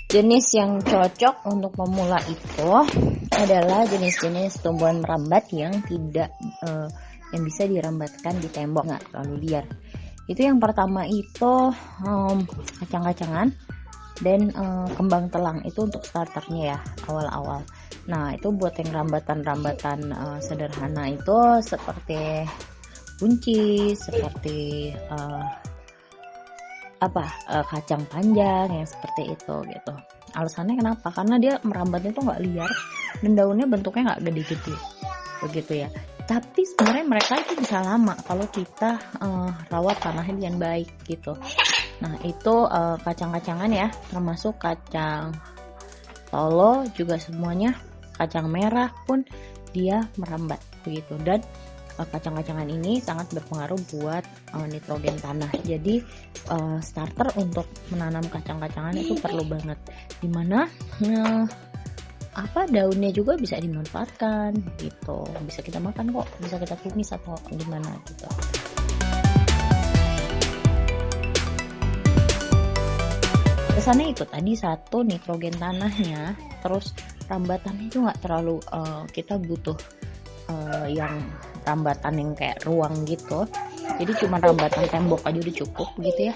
Jenis yang cocok untuk pemula itu adalah jenis-jenis tumbuhan merambat yang tidak yang bisa dirambatkan di tembok, nggak terlalu liar. Itu yang pertama itu kacang-kacangan dan kembang telang, itu untuk starternya ya, awal-awal. Nah itu buat yang rambatan-rambatan sederhana itu seperti buncis, seperti kacang panjang yang seperti itu gitu. Alasannya kenapa? Karena dia merambatnya tuh nggak liar dan daunnya bentuknya nggak gede-gede begitu ya. Tapi sebenarnya mereka itu bisa lama kalau kita rawat tanahnya dengan baik gitu. Nah itu kacang-kacangan ya, termasuk kacang tolo juga semuanya, kacang merah pun dia merambat begitu. Dan kacang-kacangan ini sangat berpengaruh buat nitrogen tanah. Jadi starter untuk menanam kacang-kacangan itu perlu banget. Dimana daunnya juga bisa dimanfaatkan gitu. Bisa kita makan kok, bisa kita tumis atau gimana gitu. Kesannya itu tadi, satu nitrogen tanahnya, terus rambatannya itu nggak terlalu kita butuh yang rambatan yang kayak ruang gitu, jadi cuma rambatan tembok aja udah cukup gitu ya.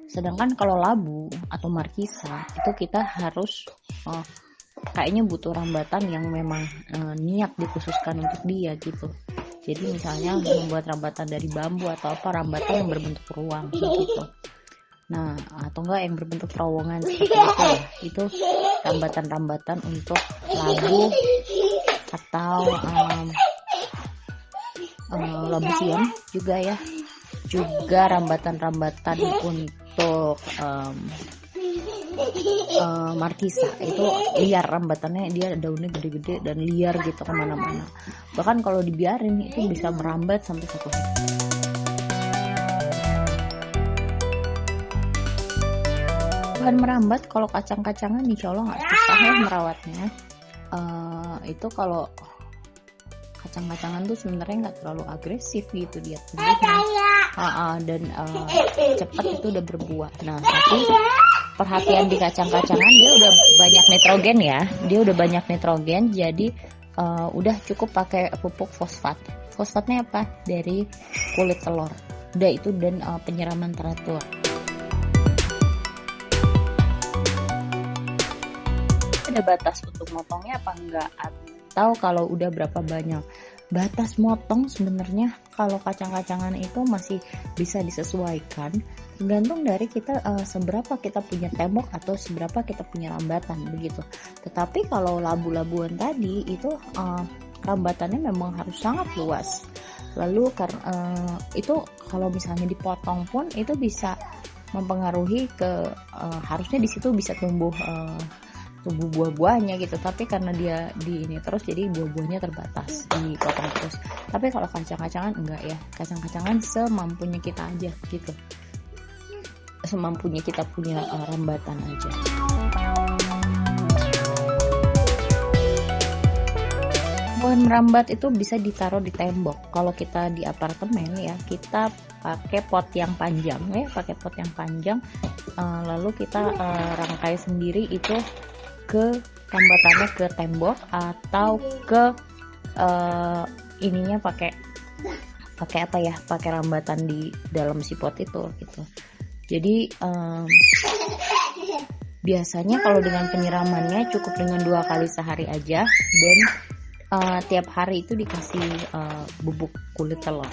Sedangkan kalau labu atau markisa itu kita harus kayaknya butuh rambatan yang memang niat dikhususkan untuk dia gitu. Jadi misalnya membuat rambatan dari bambu atau rambatan yang berbentuk ruang gitu. Nah atau enggak yang berbentuk terowongan seperti itu ya, itu rambatan-rambatan untuk labu atau labu siam juga ya, juga rambatan-rambatan untuk markisa itu liar rambatannya, dia daunnya gede-gede dan liar gitu kemana-mana. Bahkan kalau dibiarin itu bisa merambat sampai 1 hektar. Bahan merambat kalau kacang-kacangan insya Allah nggak susah ya merawatnya. Itu kalau kacang-kacangan tuh sebenarnya nggak terlalu agresif gitu dia tumbuhnya, dan cepat itu udah berbuah. Nah tapi perhatian di kacang-kacangan, dia udah banyak nitrogen ya, jadi udah cukup pakai pupuk fosfat. Fosfatnya apa? Dari kulit telur. Udah itu, dan penyiraman teratur. Ada batas untuk motongnya apa enggak, atau kalau udah berapa banyak? Batas motong sebenarnya kalau kacang-kacangan itu masih bisa disesuaikan tergantung dari kita seberapa kita punya tembok atau seberapa kita punya rambatan begitu. Tetapi kalau labu-labuan tadi itu rambatannya memang harus sangat luas. Lalu itu kalau misalnya dipotong pun itu bisa mempengaruhi ke harusnya di situ bisa tumbuh buah-buahnya gitu, tapi karena dia di ini terus jadi buah-buahnya terbatas, dipotong terus. Tapi kalau kacang-kacangan enggak ya, kacang-kacangan semampunya kita aja gitu, semampunya kita punya rambatan aja. Pohon merambat itu bisa ditaruh di tembok. Kalau kita di apartemen ya, kita pakai pot yang panjang ya, lalu kita rangkai sendiri itu ke rambatannya ke tembok atau ke ininya pakai rambatan di dalam si pot itu gitu. Jadi biasanya kalau dengan penyiramannya cukup dengan 2 kali sehari aja, dan tiap hari itu dikasih bubuk kulit telur.